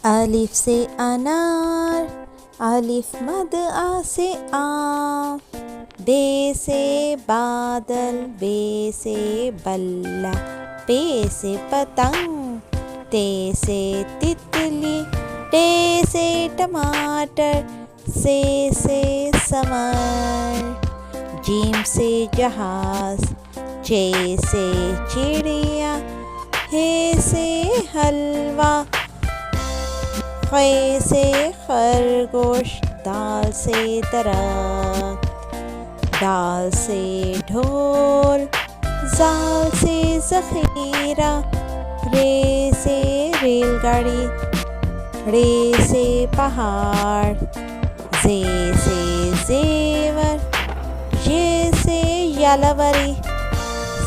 अलिफ से अनार, अलिफ मद आ से आम, बे से बादल, बे से बल्ला, पे से पतंग, ते से तितली, टे से टमाटर, से समर, जीम से जहाज, चे से चिड़िया, हे से हलवा, खे से खरगोश, दाल से दरख्त, दाल से ढोल, जाल से ज़ख़ीरा, रे से रेलगाड़ी, रे से पहाड़, जे से जेवर, ये से यालवरी,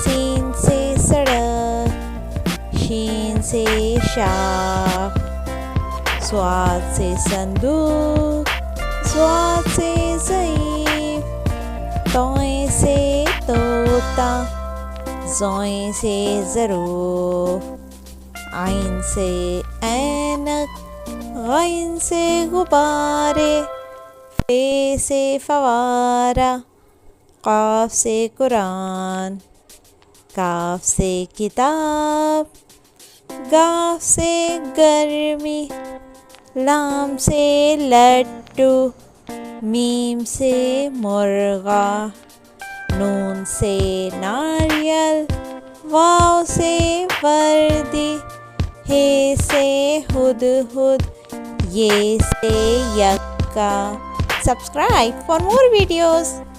सीन से सड़क, शीन से शाख, स्वाद से संदूक, स्वाद से ज़ईफ़, तोए से तोता, ज़ोए से ज़रूफ़, आइन से ऐनक, गैन से गुब्बारे, फे से फवारा, काफ से कुरान, काफ से किताब, गाफ से गर्मी, लाम से लट्टू, मीम से मुर्गा, नून से नारियल, वाव से वर्दी, हे से हुदहुद, ये से यक्का। Subscribe for more videos.